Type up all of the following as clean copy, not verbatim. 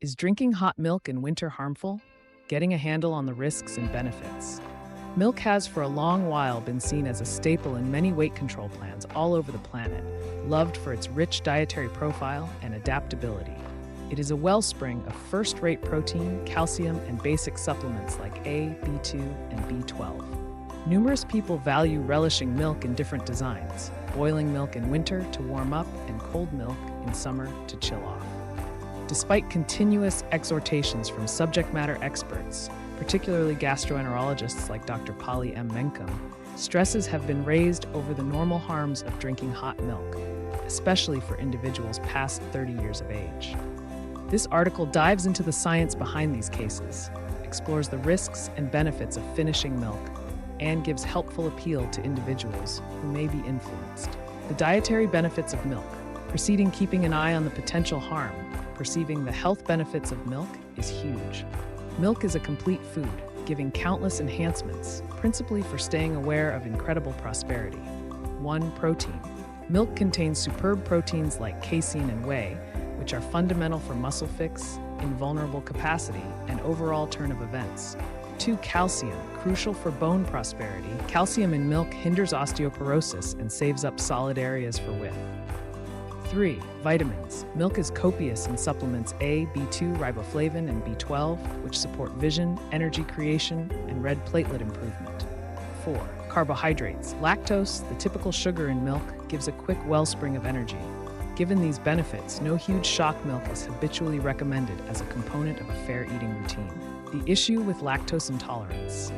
Is drinking hot milk in winter harmful? Getting a handle on the risks and benefits. Milk has for a long while been seen as a staple in many weight control plans all over the planet, loved for its rich dietary profile and adaptability. It is a wellspring of first-rate protein, calcium, and basic supplements like A, B2, and B12. Numerous people value relishing milk in different designs, boiling milk in winter to warm up and cold milk in summer to chill off. Despite continuous exhortations from subject matter experts, particularly gastroenterologists like Dr. Polly M. Menkum, stresses have been raised over the normal harms of drinking hot milk, especially for individuals past 30 years of age. This article dives into the science behind these cases, explores the risks and benefits of finishing milk, and gives helpful appeal to individuals who may be influenced. The dietary benefits of milk. Preceding keeping an eye on the potential harm, perceiving the health benefits of milk is huge. Milk is a complete food, giving countless enhancements, principally for staying aware of incredible prosperity. 1. Protein. Milk contains superb proteins like casein and whey, which are fundamental for muscle fix, invulnerable capacity, and overall turn of events. 2. Calcium, crucial for bone prosperity. Calcium in milk hinders osteoporosis and saves up solid areas for width. 3. Vitamins. Milk is copious in supplements A, B2, riboflavin, and B12, which support vision, energy creation, and red platelet improvement. 4. Carbohydrates. Lactose, the typical sugar in milk, gives a quick wellspring of energy. Given these benefits, no huge shock milk is habitually recommended as a component of a fair eating routine. The issue with lactose intolerance.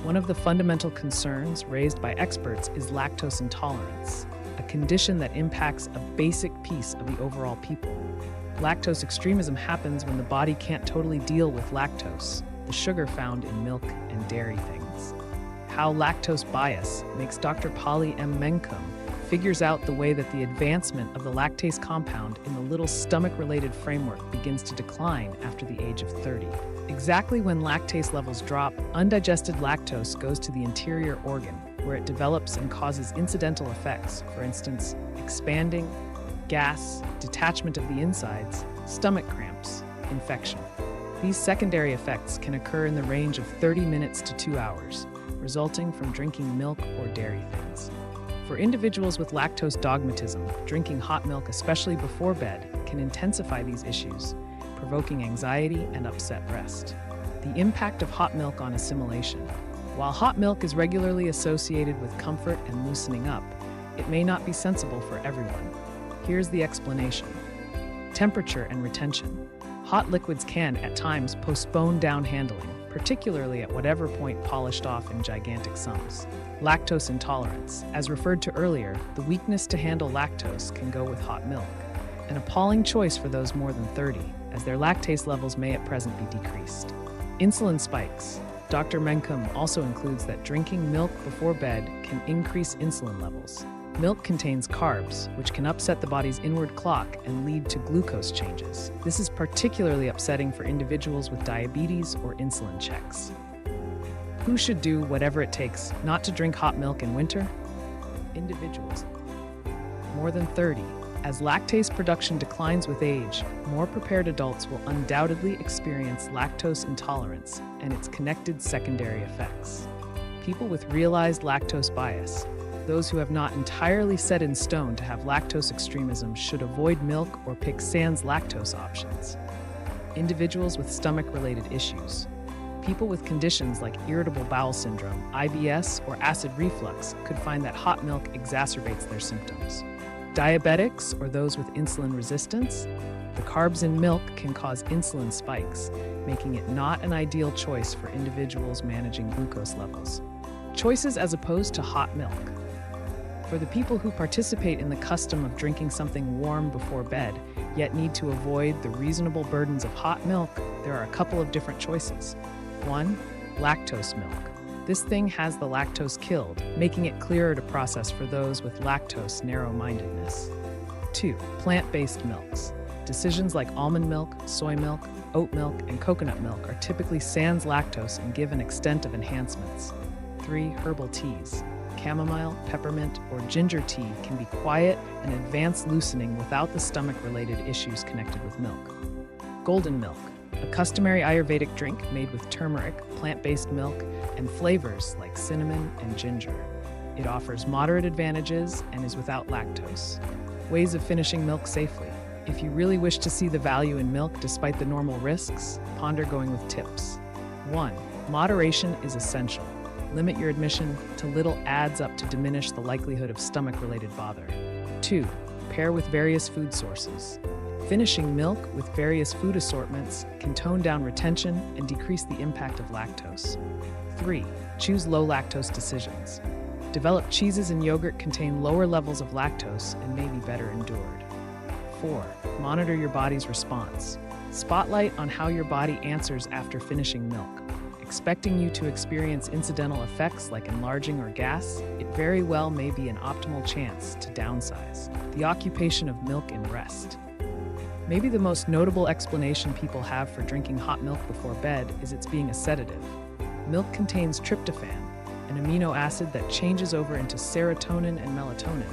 One of the fundamental concerns raised by experts is lactose intolerance, a condition that impacts a basic piece of the overall people. Lactose extremism happens when the body can't totally deal with lactose, the sugar found in milk and dairy things. How lactose bias makes Dr. Polly M. Menkum figures out the way that the advancement of the lactase compound in the little stomach-related framework begins to decline after the age of 30. Exactly when lactase levels drop, undigested lactose goes to the interior organ, where it develops and causes incidental effects, for instance, expanding, gas, detachment of the insides, stomach cramps, infection. These secondary effects can occur in the range of 30 minutes to 2 hours, resulting from drinking milk or dairy things. For individuals with lactose dogmatism, drinking hot milk, especially before bed, can intensify these issues, provoking anxiety and upset rest. The impact of hot milk on assimilation. While hot milk is regularly associated with comfort and loosening up, it may not be sensible for everyone. Here's the explanation. Temperature and retention. Hot liquids can, at times, postpone down handling, particularly at whatever point polished off in gigantic sums. Lactose intolerance. As referred to earlier, the weakness to handle lactose can go with hot milk, an appalling choice for those more than 30, as their lactase levels may at present be decreased. Insulin spikes. Dr. Menkum also includes that drinking milk before bed can increase insulin levels. Milk contains carbs, which can upset the body's inward clock and lead to glucose changes. This is particularly upsetting for individuals with diabetes or insulin checks. Who should do whatever it takes not to drink hot milk in winter? Individuals more than 30. As lactase production declines with age, more prepared adults will undoubtedly experience lactose intolerance and its connected secondary effects. People with realized lactose bias, those who have not entirely set in stone to have lactose extremism, should avoid milk or pick sans lactose options. Individuals with stomach-related issues. People with conditions like irritable bowel syndrome, IBS, or acid reflux could find that hot milk exacerbates their symptoms. Diabetics, or those with insulin resistance, the carbs in milk can cause insulin spikes, making it not an ideal choice for individuals managing glucose levels. Choices as opposed to hot milk. For the people who participate in the custom of drinking something warm before bed, yet need to avoid the reasonable burdens of hot milk, there are a couple of different choices. 1. Lactose milk. This thing has the lactose killed, making it clearer to process for those with lactose narrow-mindedness. 2. Plant-based milks. Decisions like almond milk, soy milk, oat milk, and coconut milk are typically sans lactose and give an extent of enhancements. 3. Herbal teas. Chamomile, peppermint, or ginger tea can be quiet and advance loosening without the stomach-related issues connected with milk. Golden milk, a customary Ayurvedic drink made with turmeric, plant-based milk, and flavors like cinnamon and ginger. It offers moderate advantages and is without lactose. Ways of finishing milk safely. If you really wish to see the value in milk despite the normal risks, ponder going with tips. 1. Moderation is essential. Limit your admission to little adds up to diminish the likelihood of stomach-related bother. 2. Pair with various food sources. Finishing milk with various food assortments can tone down retention and decrease the impact of lactose. 3. Choose low-lactose decisions. Developed cheeses and yogurt contain lower levels of lactose and may be better endured. 4. Monitor your body's response. Spotlight on how your body answers after finishing milk. Expecting you to experience incidental effects like enlarging or gas, it very well may be an optimal chance to downsize. The occupation of milk in rest. Maybe the most notable explanation people have for drinking hot milk before bed is its being a sedative. Milk contains tryptophan, an amino acid that changes over into serotonin and melatonin,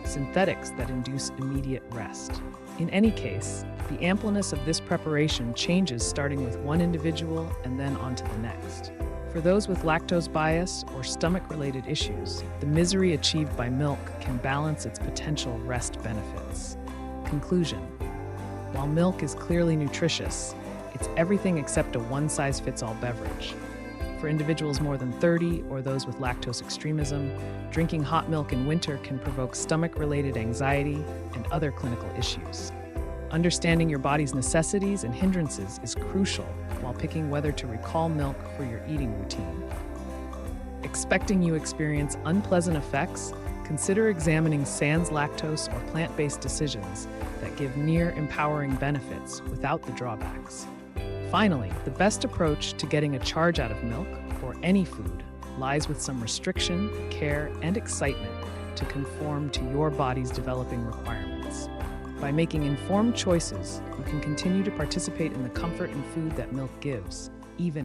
synthetics that induce immediate rest. In any case, the ampleness of this preparation changes starting with one individual and then onto the next. For those with lactose bias or stomach-related issues, the misery achieved by milk can balance its potential rest benefits. Conclusion. While milk is clearly nutritious, it's everything except a one-size-fits-all beverage. For individuals more than 30 or those with lactose extremism, drinking hot milk in winter can provoke stomach-related anxiety and other clinical issues. Understanding your body's necessities and hindrances is crucial while picking whether to recall milk for your eating routine. Expecting you experience unpleasant effects, consider examining sans lactose or plant-based decisions that give near empowering benefits without the drawbacks. Finally, the best approach to getting a charge out of milk or any food lies with some restriction, care, and excitement to conform to your body's developing requirements. By making informed choices, you can continue to participate in the comfort and food that milk gives, even